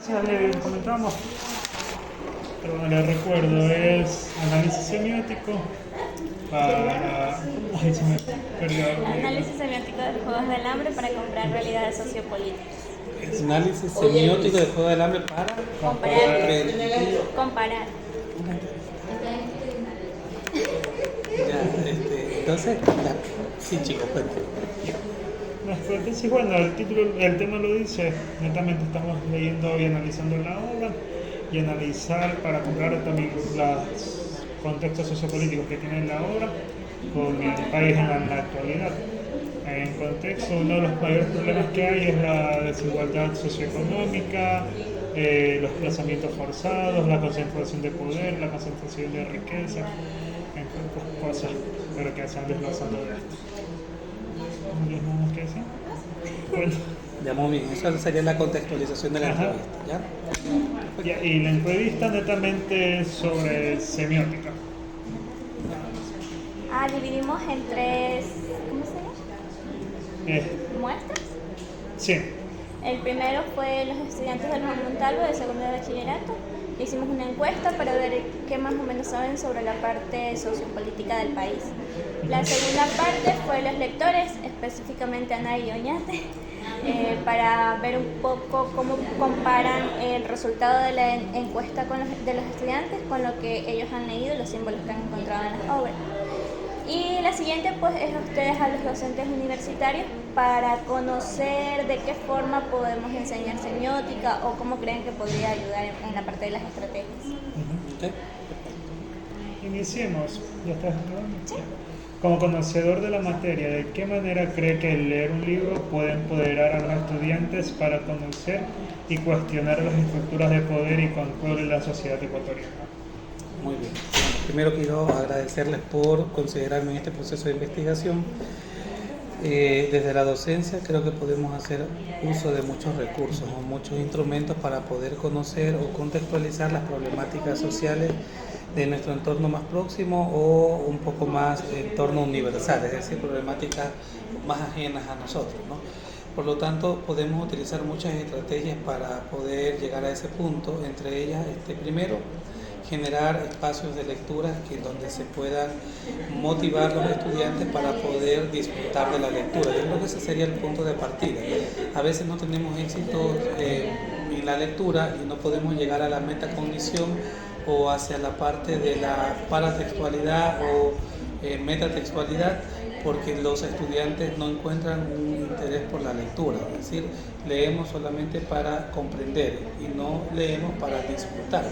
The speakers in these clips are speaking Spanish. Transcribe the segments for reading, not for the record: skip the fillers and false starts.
Ya le comentamos, pero no le recuerdo, es análisis semiótico para... Ay, se me perdió. Análisis semiótico de Juegos del Hambre para comprar realidades sociopolíticas. Análisis semiótico de Juego del Hambre para Comparar. Ya, entonces, ya. Sí, chicos, cuéntame. Sí, bueno, el tema lo dice, netamente estamos leyendo y analizando la obra y analizar para comparar también los contextos sociopolíticos que tiene la obra con el país en la actualidad. En contexto, uno de los mayores problemas que hay es la desigualdad socioeconómica, los desplazamientos forzados, la concentración de poder, la concentración de riqueza, entre otras cosas, pero que se han desglosando de esto. ¿No les nada más que decir? Bueno. Ya, muy bien, eso sería la contextualización de la entrevista, ¿ya? Y la entrevista netamente es sobre semiótica. Dividimos en tres, ¿cómo se llama? Muestras. Sí. El primero fue los estudiantes del Juan Montalvo de segundo de bachillerato. Hicimos una encuesta para ver qué más o menos saben sobre la parte sociopolítica del país. La segunda parte fue los lectores, específicamente Ana y Oñate, para ver un poco cómo comparan el resultado de la encuesta de los estudiantes con lo que ellos han leído y los símbolos que han encontrado en las obras. Y la siguiente pues es a ustedes, a los docentes universitarios, para conocer de qué forma podemos enseñar semiótica o cómo creen que podría ayudar en la parte de las estrategias. Okay. Iniciemos. ¿Ya estás grabando? Sí. Como conocedor de la materia, ¿de qué manera cree que el leer un libro puede empoderar a los estudiantes para conocer y cuestionar las estructuras de poder y control en la sociedad ecuatoriana? Muy bien. Primero quiero agradecerles por considerarme en este proceso de investigación. Desde la docencia creo que podemos hacer uso de muchos recursos o muchos instrumentos para poder conocer o contextualizar las problemáticas sociales de nuestro entorno más próximo o un poco más entorno universal, es decir, problemáticas más ajenas a nosotros, ¿no? Por lo tanto, podemos utilizar muchas estrategias para poder llegar a ese punto, entre ellas, primero, generar espacios de lectura donde se puedan motivar los estudiantes para poder disfrutar de la lectura. Yo creo que ese sería el punto de partida. A veces no tenemos éxito en la lectura y no podemos llegar a la metacognición o hacia la parte de la paratextualidad o metatextualidad, porque los estudiantes no encuentran un interés por la lectura, es decir, leemos solamente para comprender y no leemos para disfrutar.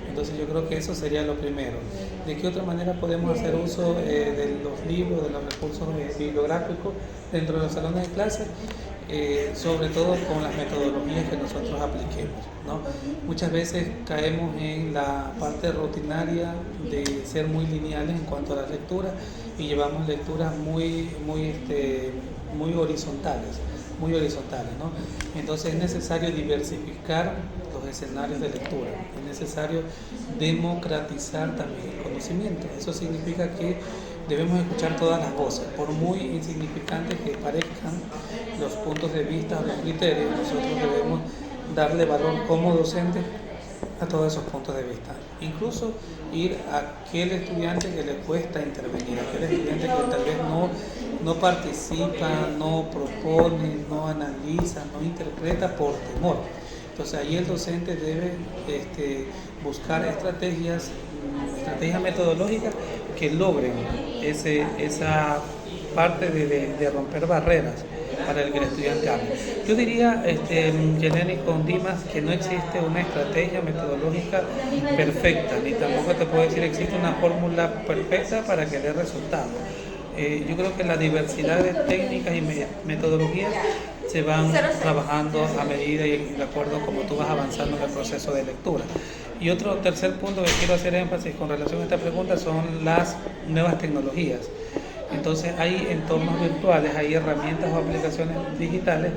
Entonces yo creo que eso sería lo primero. ¿De qué otra manera podemos hacer uso de los libros, de los recursos bibliográficos dentro de los salones de clase? Sobre todo con las metodologías que nosotros apliquemos, ¿no? Muchas veces caemos en la parte rutinaria de ser muy lineales en cuanto a la lectura y llevamos lecturas muy horizontales, ¿no? Entonces es necesario diversificar los escenarios de lectura, es necesario democratizar también el conocimiento. Eso significa que debemos escuchar todas las voces, por muy insignificantes que parezcan los puntos de vista o los criterios, nosotros debemos darle valor como docentes a todos esos puntos de vista. Incluso ir a aquel estudiante que le cuesta intervenir, aquel estudiante que tal vez no participa, no propone, no analiza, no interpreta por temor. Entonces ahí el docente debe buscar estrategias metodológicas que logren esa parte de romper barreras para el que el estudiante hable. Yo diría, Yeleni, con Dimas, que no existe una estrategia metodológica perfecta, ni tampoco te puedo decir existe una fórmula perfecta para que dé resultados. Yo creo que la diversidad de técnicas y metodologías se van trabajando a medida y de acuerdo como tú vas avanzando en el proceso de lectura. Y otro tercer punto que quiero hacer énfasis con relación a esta pregunta son las nuevas tecnologías. Entonces hay entornos virtuales, hay herramientas o aplicaciones digitales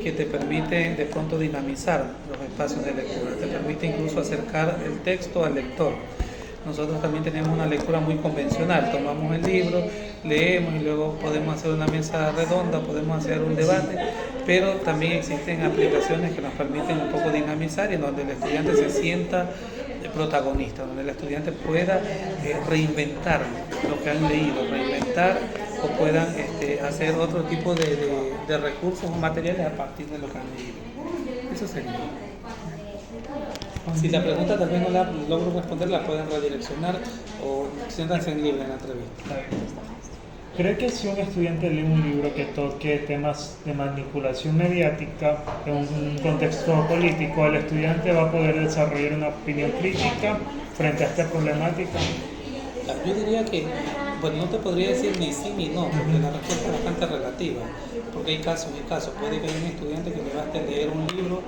que te permiten de pronto dinamizar los espacios de lectura, te permite incluso acercar el texto al lector. Nosotros también tenemos una lectura muy convencional, tomamos el libro, leemos y luego podemos hacer una mesa redonda, podemos hacer un debate, pero también existen aplicaciones que nos permiten un poco dinamizar y en donde el estudiante se sienta protagonista, donde el estudiante pueda reinventar lo que han leído, reinventar o puedan hacer otro tipo de recursos o materiales a partir de lo que han leído. Eso sería. Si la pregunta tal vez no la logro responder, la pueden redireccionar o siéntanse libres en la entrevista. ¿Cree que si un estudiante lee un libro que toque temas de manipulación mediática en un contexto político, el estudiante va a poder desarrollar una opinión crítica frente a esta problemática? Yo diría que, bueno, no te podría decir ni sí ni no, porque la respuesta es bastante relativa, porque hay casos y casos. Puede que haya un estudiante que le baste leer un libro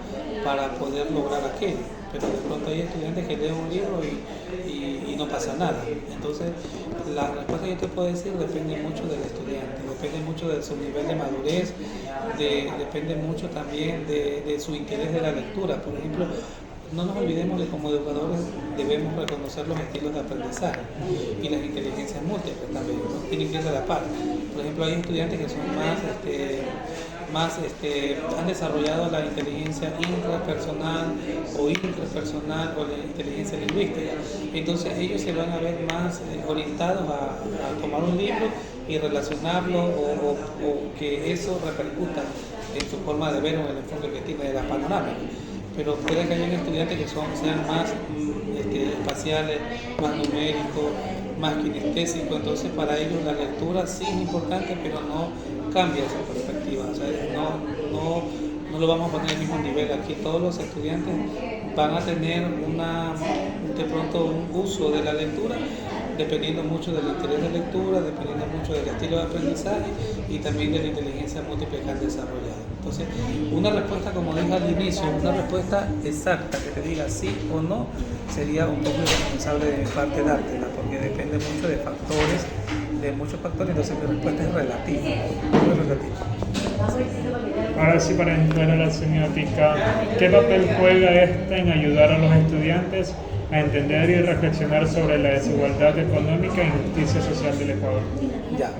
para poder lograr aquello, pero de pronto hay estudiantes que leen un libro y no pasa nada. Entonces, la respuesta que yo te puedo decir depende mucho del estudiante, depende mucho de su nivel de madurez, depende mucho también de su interés de la lectura. Por ejemplo, no nos olvidemos que como educadores debemos reconocer los estilos de aprendizaje y las inteligencias múltiples también, ¿no? Tienen que ir de la par. Por ejemplo, hay estudiantes que son han desarrollado la inteligencia intrapersonal o interpersonal o la inteligencia lingüística. Entonces ellos se van a ver más orientados a tomar un libro y relacionarlo o que eso repercuta en su forma de ver o en el enfoque que tiene de la panorámica. Pero puede que haya estudiantes que sean más espaciales, más numéricos, más kinestésicos, entonces para ellos la lectura sí es importante, pero no cambia esa perspectiva, o sea, no lo vamos a poner al mismo nivel. Aquí todos los estudiantes van a tener de pronto un uso de la lectura, dependiendo mucho del interés de lectura, dependiendo mucho del estilo de aprendizaje y también de la inteligencia múltiple que han desarrollado. Entonces, una respuesta, como dije al inicio, una respuesta exacta que te diga sí o no, sería un poco irresponsable de mi parte dártela, porque depende mucho de muchos factores, entonces mi respuesta es relativa, muy relativa. Ahora sí, para entrar a la semiótica, ¿qué papel juega esta en ayudar a los estudiantes a entender y reflexionar sobre la desigualdad económica e injusticia social del Ecuador? Ya.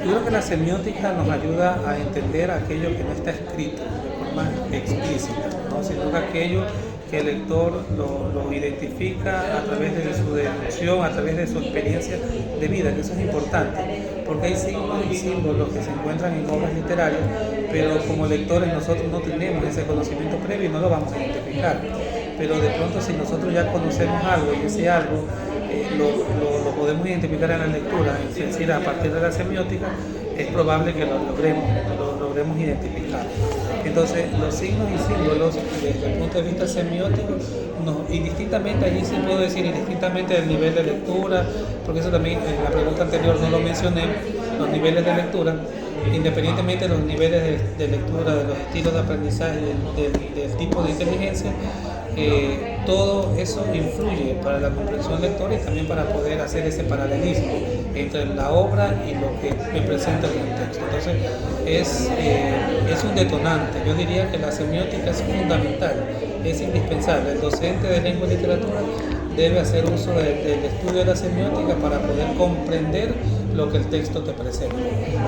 Yo creo que la semiótica nos ayuda a entender aquello que no está escrito de forma explícita, ¿no? Sino que aquello que el lector lo identifica a través de su deducción, a través de su experiencia de vida, que eso es importante, porque hay signos y símbolos que se encuentran en obras literarias, pero como lectores nosotros no tenemos ese conocimiento previo y no lo vamos a identificar. Pero de pronto si nosotros ya conocemos algo y ese algo lo podemos identificar en la lectura, es decir, a partir de la semiótica, es probable que lo logremos identificar. Entonces, los signos y símbolos, desde el punto de vista semiótico, indistintamente, allí sí puedo decir, indistintamente del nivel de lectura, porque eso también en la pregunta anterior no lo mencioné, los niveles de lectura, independientemente de los niveles de lectura, de los estilos de aprendizaje, del tipo de inteligencia, todo eso influye para la comprensión lectora y también para poder hacer ese paralelismo entre la obra y lo que me presenta en el texto. Entonces es un detonante. Yo diría que la semiótica es fundamental, es indispensable. El docente de lengua y literatura debe hacer uso del estudio de la semiótica para poder comprender lo que el texto te presenta,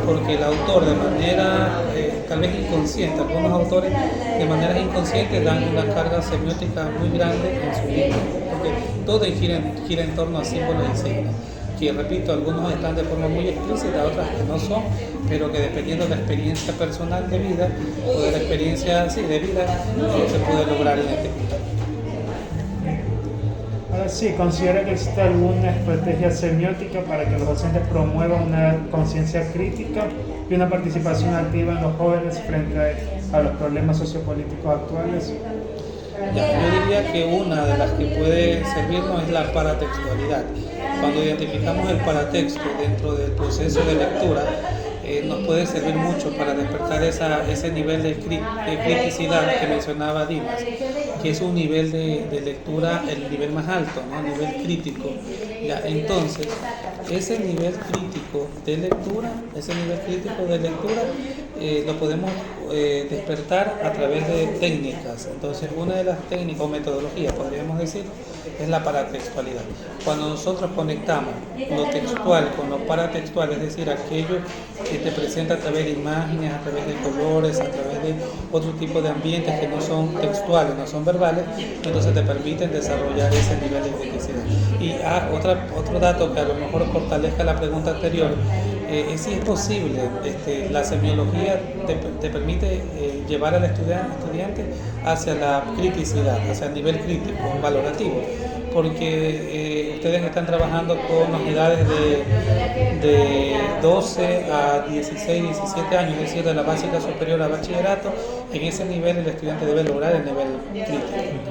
porque el autor de manera tal vez inconsciente, algunos autores de manera inconsciente dan una carga semiótica muy grande en su libro, porque todo gira en torno a símbolos y signos, que repito, algunos están de forma muy explícita, otras que no son, pero que dependiendo de la experiencia personal de vida o de la experiencia de vida se puede lograr identificar. Ahora sí, ¿considera que existe alguna estrategia semiótica para que los docentes promuevan una conciencia crítica y una participación activa en los jóvenes frente a los problemas sociopolíticos actuales? Yo diría que una de las que puede servirnos es la paratextualidad. Cuando identificamos el paratexto dentro del proceso de lectura, nos puede servir mucho para despertar ese nivel de criticidad que mencionaba Dimas, que es un nivel de lectura, el nivel más alto, ¿no? El nivel crítico. Ya, entonces, ese nivel crítico de lectura lo podemos despertar a través de técnicas. Entonces, una de las técnicas o metodologías, podríamos decir, es la paratextualidad. Cuando nosotros conectamos lo textual con lo paratextual, es decir, aquello que te presenta a través de imágenes, a través de colores, a través de otro tipo de ambientes que no son textuales, no son verbales, entonces te permiten desarrollar ese nivel de criticidad. Y otro dato que a lo mejor fortalezca la pregunta anterior, es si es posible, la semiología te permite llevar al estudiante hacia la criticidad, hacia el nivel crítico, valorativo, porque ustedes están trabajando con las edades de 12 a 16, 17 años, es decir, de la básica superior a bachillerato. En ese nivel el estudiante debe lograr el nivel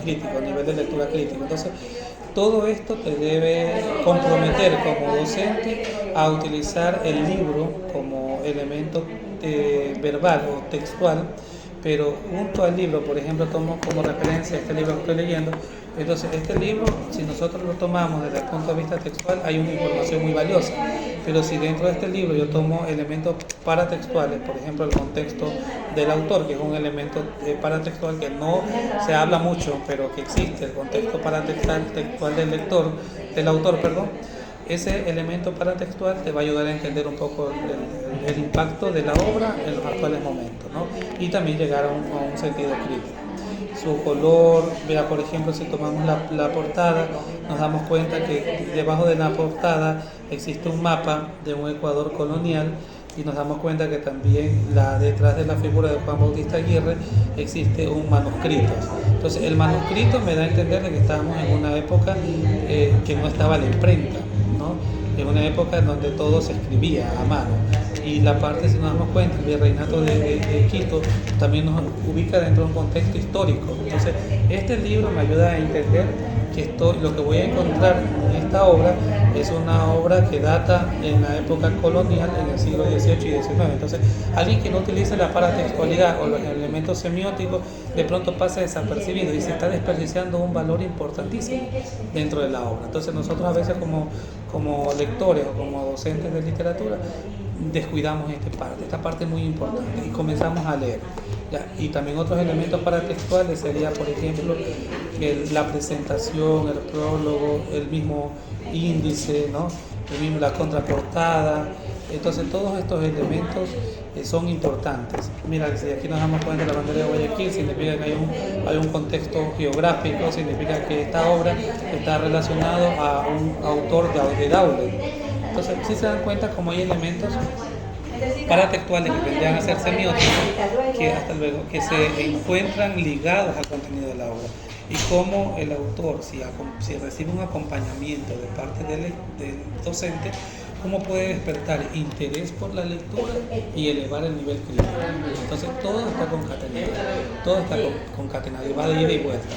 crítico, el nivel de lectura crítico. Entonces, todo esto te debe comprometer como docente a utilizar el libro como elemento verbal o textual, pero junto al libro, por ejemplo, tomo como referencia este libro que estoy leyendo. Entonces, este libro, si nosotros lo tomamos desde el punto de vista textual, hay una información muy valiosa. Pero si dentro de este libro yo tomo elementos paratextuales, por ejemplo, el contexto del autor, que es un elemento paratextual que no se habla mucho, pero que existe, el contexto paratextual del autor, ese elemento paratextual te va a ayudar a entender un poco el impacto de la obra en los actuales momentos, ¿no? Y también llegar a un sentido crítico. Su color, vea, por ejemplo, si tomamos la portada, nos damos cuenta que debajo de la portada existe un mapa de un Ecuador colonial, y nos damos cuenta que también detrás de la figura de Juan Bautista Aguirre existe un manuscrito. Entonces, el manuscrito me da a entender de que estábamos en una época que no estaba la imprenta, ¿no? En una época en donde todo se escribía a mano. Y la parte, si nos damos cuenta, el virreinato de Quito también nos ubica dentro de un contexto histórico. Entonces, este libro me ayuda a entender que lo que voy a encontrar en esta obra es una obra que data en la época colonial, en el siglo XVIII y XIX. Entonces, alguien que no utilice la paratextualidad o los elementos semióticos, de pronto pasa desapercibido y se está desperdiciando un valor importantísimo dentro de la obra. Entonces, nosotros a veces como lectores o como docentes de literatura descuidamos esta parte muy importante, y comenzamos a leer. Y también otros elementos paratextuales sería, por ejemplo, la presentación, el prólogo, el mismo índice, ¿no? La contraportada. Entonces, todos estos elementos son importantes. Mira, si aquí nos damos cuenta de la bandera de Guayaquil, significa que hay un contexto geográfico, significa que esta obra está relacionada a un autor de Daule. Entonces, si se dan cuenta como hay elementos paratextuales que tendrían a ser semióticos, que hasta luego que se encuentran ligados al contenido de la obra, y cómo el autor, si recibe un acompañamiento de parte del docente, cómo puede despertar interés por la lectura y elevar el nivel crítico. Entonces, todo está concatenado y va de ida y vuelta.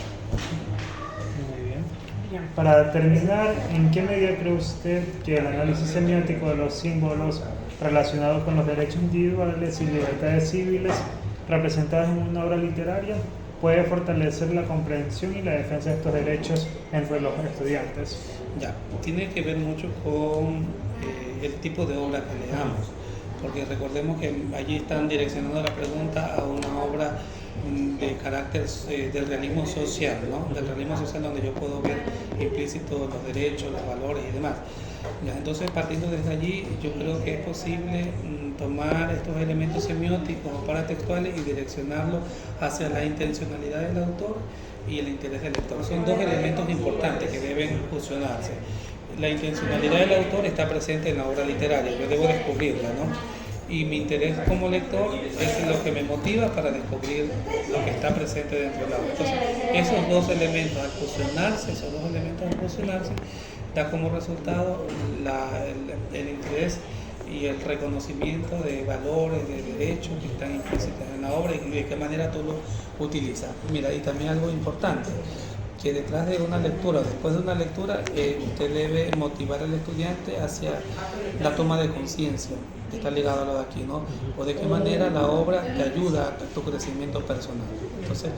Para terminar, ¿en qué medida cree usted que el análisis semiótico de los símbolos relacionados con los derechos individuales y libertades civiles representadas en una obra literaria puede fortalecer la comprensión y la defensa de estos derechos entre los estudiantes? Tiene que ver mucho con el tipo de obra que leamos, porque recordemos que allí están direccionando la pregunta a una obra de carácter del realismo social, ¿no? Del realismo social, donde yo puedo ver implícitos los derechos, los valores y demás. Entonces, partiendo desde allí, yo creo que es posible tomar estos elementos semióticos o paratextuales y direccionarlos hacia la intencionalidad del autor y el interés del lector. Son dos elementos importantes que deben fusionarse. La intencionalidad del autor está presente en la obra literaria, yo debo descubrirla, ¿no? Y mi interés como lector es lo que me motiva para descubrir lo que está presente dentro de la obra. Entonces, esos dos elementos al fusionarse, da como resultado el interés y el reconocimiento de valores, de derechos que están implícitos en la obra y de qué manera tú lo utilizas. Mira, y también algo importante, que detrás de una lectura, después de una lectura, usted debe motivar al estudiante hacia la toma de conciencia, que está ligado a lo de aquí, ¿no? O de qué manera la obra te ayuda a tu crecimiento personal. Entonces,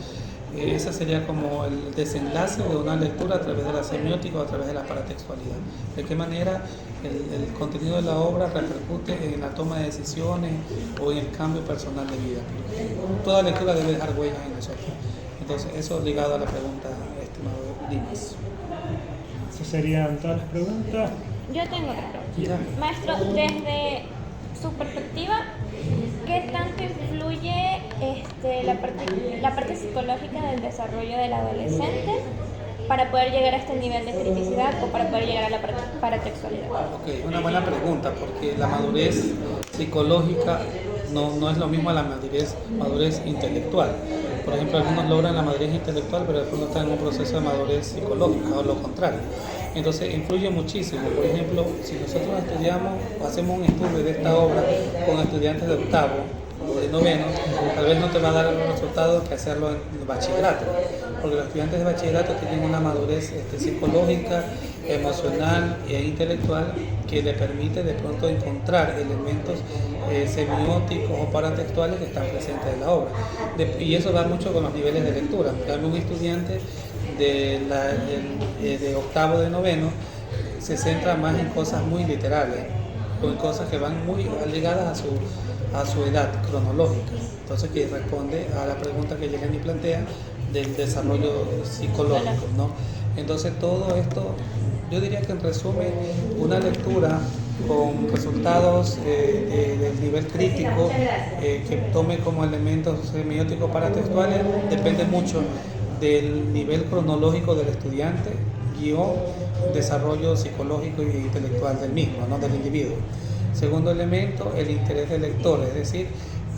Ese sería como el desenlace de una lectura a través de la semiótica o a través de la paratextualidad. De qué manera el contenido de la obra repercute en la toma de decisiones o en el cambio personal de vida. Toda lectura debe dejar huellas en nosotros. Entonces, eso ligado a la pregunta, estimado Dimas. Esas serían todas las preguntas. Yo tengo otra pregunta. Ya. Maestro, desde su perspectiva, ¿qué tanto influye la parte psicológica del desarrollo del adolescente para poder llegar a este nivel de criticidad o para poder llegar a la paratextualidad? Ok, una buena pregunta, porque la madurez psicológica no es lo mismo a la madurez intelectual. Por ejemplo, algunos logran la madurez intelectual, pero después no están en un proceso de madurez psicológica o lo contrario. Entonces influye muchísimo. Por ejemplo, si nosotros estudiamos o hacemos un estudio de esta obra con estudiantes de octavo o de noveno, tal vez no te va a dar los resultados que hacerlo en el bachillerato, porque los estudiantes de bachillerato tienen una madurez psicológica, emocional e intelectual que le permite de pronto encontrar elementos semióticos o paratextuales que están presentes en la obra. Y eso va mucho con los niveles de lectura. Un estudiante de octavo, de noveno, se centra más en cosas muy literales, o en cosas que van muy ligadas a su edad cronológica. Entonces, que responde a la pregunta que Yeleni plantea del desarrollo psicológico, ¿no? Entonces, todo esto, yo diría que en resumen, una lectura con resultados del nivel crítico que tome como elementos semióticos paratextuales depende mucho del nivel cronológico del estudiante, guión, desarrollo psicológico e intelectual del mismo, ¿no? Del individuo. Segundo elemento, el interés del lector, es decir,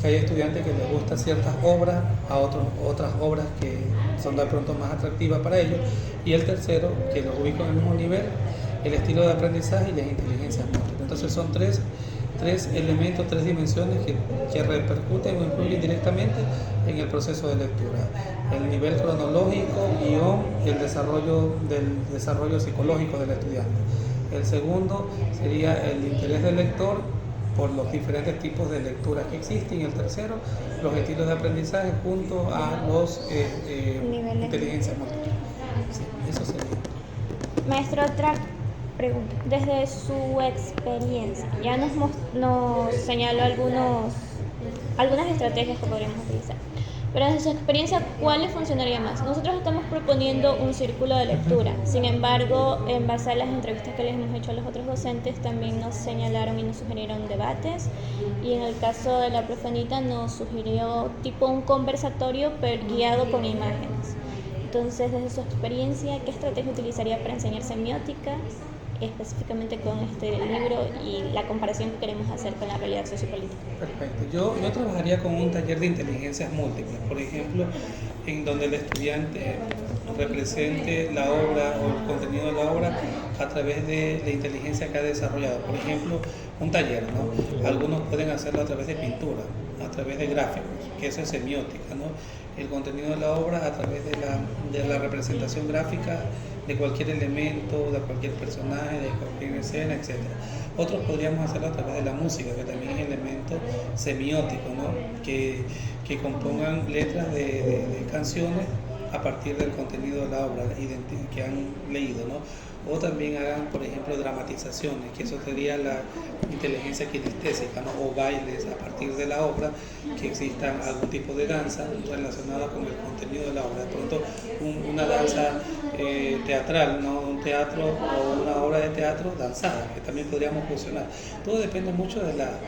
que hay estudiantes que les gustan ciertas obras, a otras obras que son de pronto más atractivas para ellos. Y el tercero, que los ubica en el mismo nivel, el estilo de aprendizaje y las inteligencias múltiples. Entonces son tres elementos, tres dimensiones que repercuten o influyen directamente en el proceso de lectura. El nivel cronológico, guión y el desarrollo psicológico del estudiante. El segundo sería el interés del lector por los diferentes tipos de lecturas que existen. Y el tercero, los estilos de aprendizaje junto a los inteligencias múltiples. Sí, eso sería. Maestro, otra pregunta. Desde su experiencia, ya nos señaló algunas estrategias que podríamos utilizar. Pero desde su experiencia, ¿cuál le funcionaría más? Nosotros estamos proponiendo un círculo de lectura. Sin embargo, en base a las entrevistas que les hemos hecho a los otros docentes, también nos señalaron y nos sugirieron debates. Y en el caso de la profe Anita nos sugirió tipo un conversatorio, pero guiado con imágenes. Entonces, desde su experiencia, ¿qué estrategia utilizaría para enseñar semiótica, específicamente con este libro y la comparación que queremos hacer con la realidad sociopolítica? Perfecto. Yo trabajaría con un taller de inteligencias múltiples, por ejemplo, en donde el estudiante represente la obra o el contenido de la obra a través de la inteligencia que ha desarrollado. Por ejemplo, un taller, ¿no? Algunos pueden hacerlo a través de pintura, a través de gráficos, que eso es semiótica, ¿no? El contenido de la obra a través de la representación gráfica de cualquier elemento, de cualquier personaje, de cualquier escena, etc. Otros podríamos hacerlo a través de la música, que también es elemento semiótico, ¿no? Que compongan letras de canciones a partir del contenido de la obra que han leído, ¿no? O también hagan, por ejemplo, dramatizaciones, que eso sería la inteligencia kinestésica, ¿no? O bailes a partir de la obra, que existan algún tipo de danza relacionada con el contenido de la obra. De pronto, una danza teatral, ¿no? Un teatro o una obra de teatro danzada, que también podríamos fusionar. Todo depende mucho de la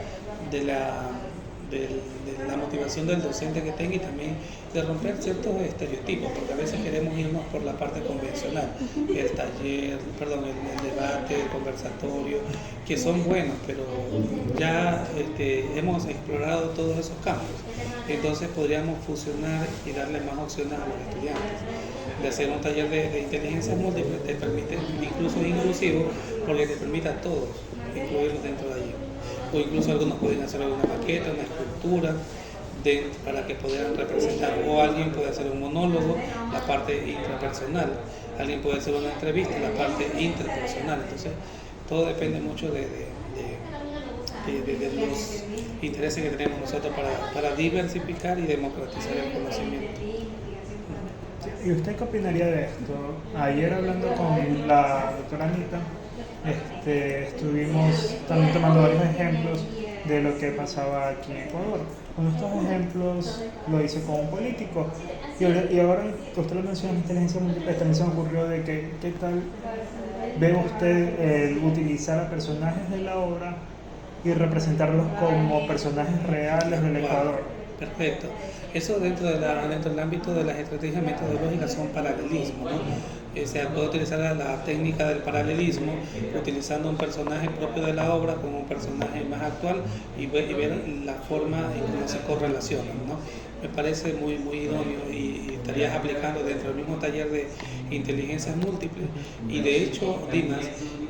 motivación del docente que tenga y también de romper ciertos estereotipos, porque a veces queremos irnos por la parte convencional, el taller, el debate, el conversatorio, que son buenos, pero ya hemos explorado todos esos campos. Entonces podríamos fusionar y darle más opciones a los estudiantes. De hacer un taller de inteligencia múltiple te permite, incluso es inclusivo, porque te permite a todos incluirlos dentro de allí. O incluso algunos pueden hacer alguna maqueta, una escultura para que puedan representar, o alguien puede hacer un monólogo, la parte intrapersonal, alguien puede hacer una entrevista, la parte interpersonal. Entonces todo depende mucho de los intereses que tenemos nosotros para diversificar y democratizar el conocimiento. ¿Y usted qué opinaría de esto? Ayer hablando con la doctora Anita, estuvimos también tomando varios ejemplos de lo que pasaba aquí en Ecuador. Con estos ejemplos lo hice con un político. Y ahora que usted lo menciona, inteligencia múltiple, también se me ocurrió de que, ¿qué tal ve usted el utilizar a personajes de la obra y representarlos como personajes reales del Ecuador? Perfecto. Eso dentro del ámbito de las estrategias metodológicas son paralelismo, ¿no? Se puede utilizar la técnica del paralelismo utilizando un personaje propio de la obra con un personaje más actual y ver la forma en cómo se correlacionan, ¿no? Me parece muy, muy idóneo y estarías aplicando dentro del mismo taller de inteligencias múltiples y de hecho, Dimas,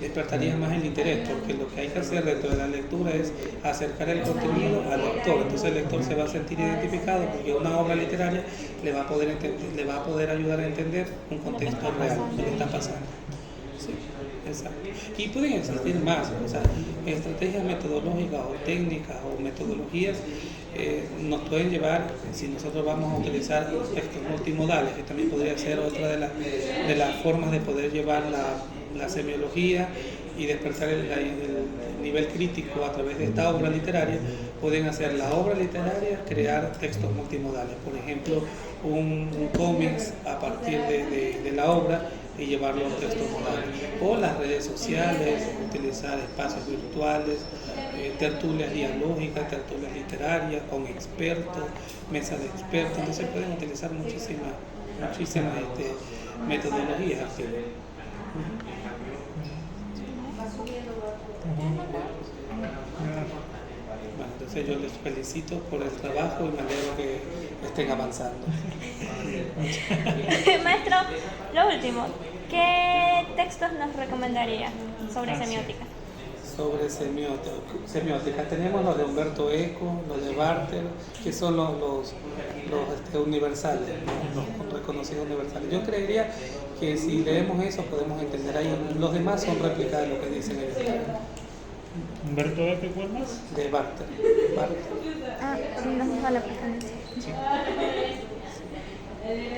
despertaría más el interés porque lo que hay que hacer dentro de la lectura es acercar el contenido al lector. Entonces el lector se va a sentir identificado porque una obra literaria le va a poder ayudar a entender un contexto real, lo que está pasando. Sí, exacto. Y pueden existir más, o sea, estrategias metodológicas o técnicas o metodologías nos pueden llevar, si nosotros vamos a utilizar textos multimodales, que también podría ser otra de las formas de poder llevar la semiología y despertar el nivel crítico a través de esta obra literaria, pueden hacer la obra literaria, crear textos multimodales, por ejemplo, un cómics a partir de la obra y llevarlo a un texto modal, o las redes sociales, utilizar espacios virtuales, tertulias dialógicas, tertulias literarias, con expertos, mesas de expertos, entonces pueden utilizar muchísimas metodologías. Bueno, entonces yo les felicito por el trabajo y me alegro que estén avanzando. Maestro, lo último, ¿qué textos nos recomendaría sobre semiótica? Sobre semiótica tenemos los de Humberto Eco, los de Barthes, que son los universales, los reconocidos universales. Yo creería que si leemos eso podemos entender ahí. Los demás son réplicas de lo que dicen ellos. Humberto Eco, ¿cuál más? De Barthes. Ah, sí, nos dijo la preferencia.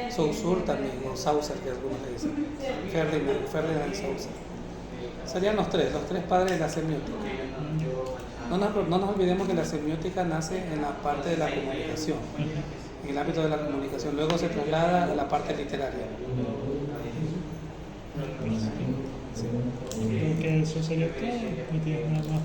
Saussure también, o Saussure, que algunos le dicen. Ferdinand Saussure. Serían los tres padres de la semiótica. No nos olvidemos que la semiótica nace en la parte de la comunicación, en el ámbito de la comunicación. Luego se traslada a la parte literaria. Sí. Creo que eso sería todo. No tienes nada más.